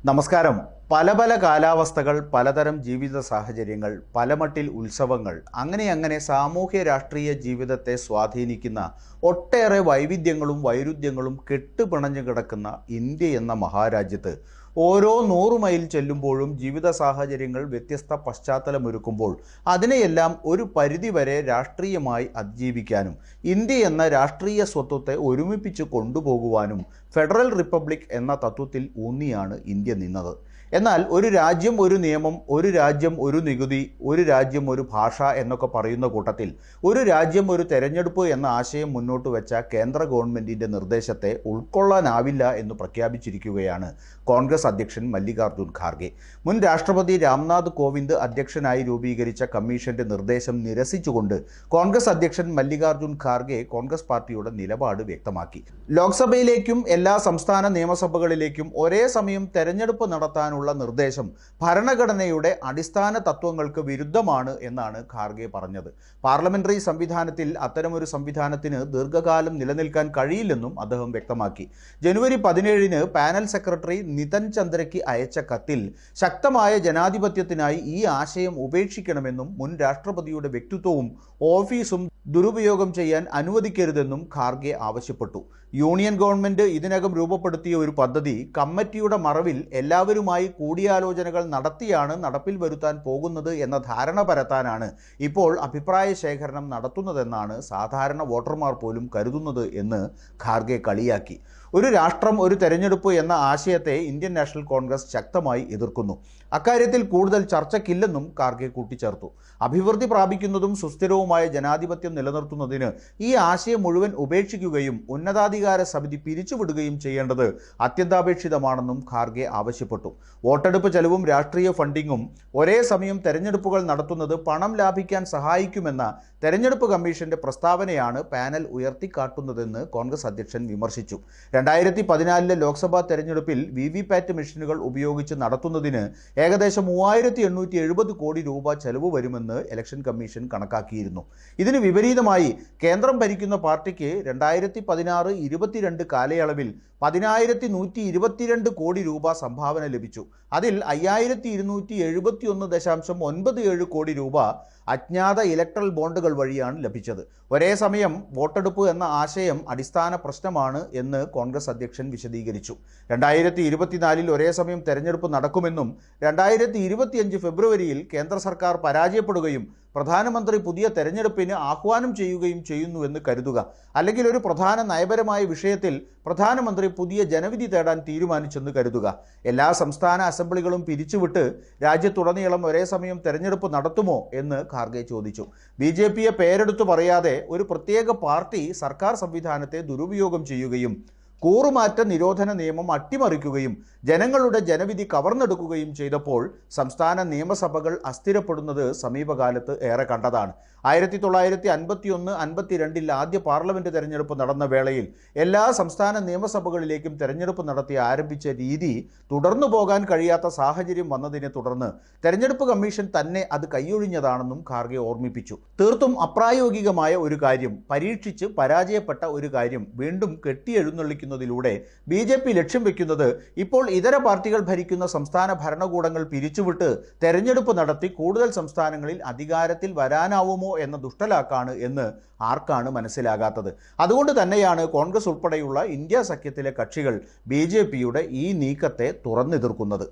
നമസ്കാരം. പല കാലാവസ്ഥകൾ, പലതരം ജീവിത സാഹചര്യങ്ങൾ, പലമട്ടിൽ ഉത്സവങ്ങൾ, അങ്ങനെ സാമൂഹ്യ രാഷ്ട്രീയ ജീവിതത്തെ സ്വാധീനിക്കുന്ന ഒട്ടേറെ വൈവിധ്യങ്ങളും വൈരുദ്ധ്യങ്ങളും കെട്ടുപിണഞ്ഞു കിടക്കുന്ന ഇന്ത്യ എന്ന മഹാരാജ്യത്ത് ഓരോ 100 മൈൽ ചെല്ലുമ്പോഴും ജീവിത സാഹചര്യങ്ങൾ വ്യത്യസ്ത പശ്ചാത്തലമൊരുക്കുമ്പോൾ അതിനെയെല്ലാം ഒരു പരിധിവരെ രാഷ്ട്രീയമായി അതിജീവിക്കാനും ഇന്ത്യ എന്ന രാഷ്ട്രീയ സ്വത്വത്തെ ഒരുമിപ്പിച്ച് കൊണ്ടുപോകുവാനും ഫെഡറൽ റിപ്പബ്ലിക് എന്ന തത്വത്തിൽ ഊന്നിയാണ് ഇന്ത്യ നിന്നത്. എന്നാൽ ഒരു രാജ്യം ഒരു നിയമം, ഒരു രാജ്യം ഒരു നികുതി, ഒരു രാജ്യം ഒരു ഭാഷ എന്നൊക്കെ പറയുന്ന കൂട്ടത്തിൽ ഒരു രാജ്യം ഒരു തെരഞ്ഞെടുപ്പ് എന്ന ആശയം മുന്നോട്ട് വെച്ച കേന്ദ്ര ഗവൺമെൻറ്റിൻ്റെ നിർദ്ദേശത്തെ ഉൾക്കൊള്ളാനാവില്ല എന്ന് പ്രഖ്യാപിച്ചിരിക്കുകയാണ് കോൺഗ്രസ് അധ്യക്ഷൻ മല്ലികാർജ്ജുൻ ഖാർഗെ. മുൻ രാഷ്ട്രപതി രാംനാഥ് കോവിന്ദ് അധ്യക്ഷനായി രൂപീകരിച്ച കമ്മീഷന്റെ നിർദ്ദേശം നിരസിച്ചുകൊണ്ട് കോൺഗ്രസ് അധ്യക്ഷൻ മല്ലികാർജ്ജുൻ ഖാർഗെ കോൺഗ്രസ് പാർട്ടിയുടെ നിലപാട് വ്യക്തമാക്കി. ലോക്സഭയിലേക്കും എല്ലാ സംസ്ഥാന നിയമസഭകളിലേക്കും ഒരേ സമയം തെരഞ്ഞെടുപ്പ് നടത്താനുള്ള നിർദ്ദേശം ഭരണഘടനയുടെ അടിസ്ഥാന തത്വങ്ങൾക്ക് വിരുദ്ധമാണ് എന്നാണ് ഖാർഗെ പറഞ്ഞത്. പാർലമെന്ററി സംവിധാനത്തിൽ അത്തരമൊരു സംവിധാനത്തിന് ദീർഘകാലം നിലനിൽക്കാൻ കഴിയില്ലെന്നും അദ്ദേഹം വ്യക്തമാക്കി. ജനുവരി 17-ന് പാനൽ സെക്രട്ടറി നിതൻ ചന്ദ്രയ്ക്ക് അയച്ച കത്തിൽ ശക്തമായ ജനാധിപത്യത്തിനായി ഈ ആശയം ഉപേക്ഷിക്കണമെന്നും മുൻ രാഷ്ട്രപതിയുടെ വ്യക്തിത്വവും ഓഫീസും ദുരുപയോഗം ചെയ്യാൻ അനുവദിക്കരുതെന്നും ഖാർഗെ ആവശ്യപ്പെട്ടു. യൂണിയൻ ഗവൺമെന്റ് ഇതിനകം രൂപപ്പെടുത്തിയ ഒരു പദ്ധതി കമ്മിറ്റിയുടെ മറവിൽ എല്ലാവരുമായി കൂടിയാലോചനകൾ നടത്തിയാണ് നടപ്പിൽ വരുത്താൻ പോകുന്നത് എന്ന ധാരണ പരത്താനാണ് ഇപ്പോൾ അഭിപ്രായ ശേഖരണം നടത്തുന്നതെന്നാണ് സാധാരണ വോട്ടർമാർ പോലും കരുതുന്നത് എന്ന് ഖാർഗെ കളിയാക്കി. ഒരു രാഷ്ട്രം ഒരു തെരഞ്ഞെടുപ്പ് എന്ന ആശയത്തെ ഇന്ത്യൻ നാഷണൽ കോൺഗ്രസ് ശക്തമായി എതിർക്കുന്നു. അക്കാര്യത്തിൽ കൂടുതൽ ചർച്ചയ്ക്കില്ലെന്നും ഖാർഗെ കൂട്ടിച്ചേർത്തു. അഭിവൃദ്ധി പ്രാപിക്കുന്നതും സുസ്ഥിരവുമായ ജനാധിപത്യം നിലനിർത്തുന്നതിന് ഈ ആശയം മുഴുവൻ ഉപേക്ഷിക്കുകയും ഉന്നതാധികാര സമിതി പിരിച്ചുവിടുകയും ചെയ്യേണ്ടത് അത്യന്താപേക്ഷിതമാണെന്നും ഖാർഗെ ആവശ്യപ്പെട്ടു. വോട്ടെടുപ്പ് ചെലവും രാഷ്ട്രീയ ഫണ്ടിങ്ങും ഒരേ സമയം തെരഞ്ഞെടുപ്പുകൾ നടത്തുന്നത് പണം ലാഭിക്കാൻ സഹായിക്കുമെന്ന തെരഞ്ഞെടുപ്പ് കമ്മീഷന്റെ പ്രസ്താവനയാണ് പാനൽ ഉയർത്തിക്കാട്ടുന്നതെന്ന് കോൺഗ്രസ് അധ്യക്ഷൻ വിമർശിച്ചു. 2014 ലോക്സഭാ തെരഞ്ഞെടുപ്പിൽ വിവിപാറ്റ് മെഷീനുകൾ ഉപയോഗിച്ച് നടത്തുന്നതിന് ഏകദേശം 3870 കോടി രൂപ ചെലവ് വരുമെന്ന് ഇലക്ഷൻ കമ്മീഷൻ കണക്കാക്കിയിരുന്നു. ഇതിന് വിപരീതമായി കേന്ദ്രം ഭരിക്കുന്ന പാർട്ടിക്ക് 2016-22 കാലയളവിൽ 10,122 കോടി രൂപ സംഭാവന ലഭിച്ചു. അതിൽ 5,271.97 കോടി രൂപ അജ്ഞാത ഇലക്ട്രൽ ബോണ്ടുകൾ വഴിയാണ് ലഭിച്ചത്. ഒരേ സമയം വോട്ടെടുപ്പ് എന്ന ആശയം അടിസ്ഥാന പ്രശ്നമാണ് എന്ന് കോൺഗ്രസ് അധ്യക്ഷൻ വിശദീകരിച്ചു. 2024 ഒരേ സമയം തെരഞ്ഞെടുപ്പ് നടക്കുമെന്നും 2025 ഫെബ്രുവരിയിൽ കേന്ദ്ര സർക്കാർ പരാജയപ്പെടുകയും പ്രധാനമന്ത്രി പുതിയ തെരഞ്ഞെടുപ്പിന് ആഹ്വാനം ചെയ്യുകയും ചെയ്യുന്നുവെന്ന് കരുതുക. അല്ലെങ്കിൽ ഒരു പ്രധാന നയപരമായ വിഷയത്തിൽ പ്രധാനമന്ത്രി പുതിയ ജനവിധി തേടാൻ തീരുമാനിച്ചെന്ന് കരുതുക. എല്ലാ സംസ്ഥാന അസംബ്ലികളും പിരിച്ചുവിട്ട് രാജ്യത്തുടനീളം ഒരേ സമയം തെരഞ്ഞെടുപ്പ് നടത്തുമോ എന്ന് ഖാർഗെ ചോദിച്ചു. BJPയെ പേരെടുത്തു പറയാതെ ഒരു പ്രത്യേക പാർട്ടി സർക്കാർ സംവിധാനത്തെ ദുരുപയോഗം ചെയ്യുകയും കൂറുമാറ്റ നിരോധന നിയമം അട്ടിമറിക്കുകയും ജനങ്ങളുടെ ജനവിധി കവർന്നെടുക്കുകയും ചെയ്തപ്പോൾ സംസ്ഥാന നിയമസഭകൾ അസ്ഥിരപ്പെടുന്നത് സമീപകാലത്ത് ഏറെ കണ്ടതാണ്. 1951-52 ആദ്യ പാർലമെന്റ് തെരഞ്ഞെടുപ്പ് നടന്ന വേളയിൽ എല്ലാ സംസ്ഥാന നിയമസഭകളിലേക്കും തെരഞ്ഞെടുപ്പ് നടത്തി ആരംഭിച്ച രീതി തുടർന്നു പോകാൻ കഴിയാത്ത സാഹചര്യം വന്നതിനെ തുടർന്ന് തെരഞ്ഞെടുപ്പ് കമ്മീഷൻ തന്നെ അത് കൈയൊഴിഞ്ഞതാണെന്നും ഖാർഗെ ഓർമ്മിപ്പിച്ചു. തീർത്തും അപ്രായോഗികമായ ഒരു കാര്യം, പരീക്ഷിച്ച് പരാജയപ്പെട്ട ഒരു കാര്യം വീണ്ടും കെട്ടിയെഴുന്നള്ളിക്കുന്നതിലൂടെ BJP ലക്ഷ്യം വെക്കുന്നത് ഇപ്പോൾ ഇതര പാർട്ടികൾ ഭരിക്കുന്ന സംസ്ഥാന ഭരണകൂടങ്ങൾ പിരിച്ചുവിട്ട് തെരഞ്ഞെടുപ്പ് നടത്തി കൂടുതൽ സംസ്ഥാനങ്ങളിൽ അധികാരത്തിൽ വരാനാവുമോ എന്ന ദുഷ്ടലാക്കാണ് എന്ന് ആർക്കാണ് മനസ്സിലാകാത്തത്? അതുകൊണ്ട് തന്നെയാണ് കോൺഗ്രസ് ഉൾപ്പെടെയുള്ള ഇന്ത്യ സഖ്യത്തിലെ കക്ഷികൾ BJPയുടെ ഈ നീക്കത്തെ തുറന്നെതിർക്കുന്നത്.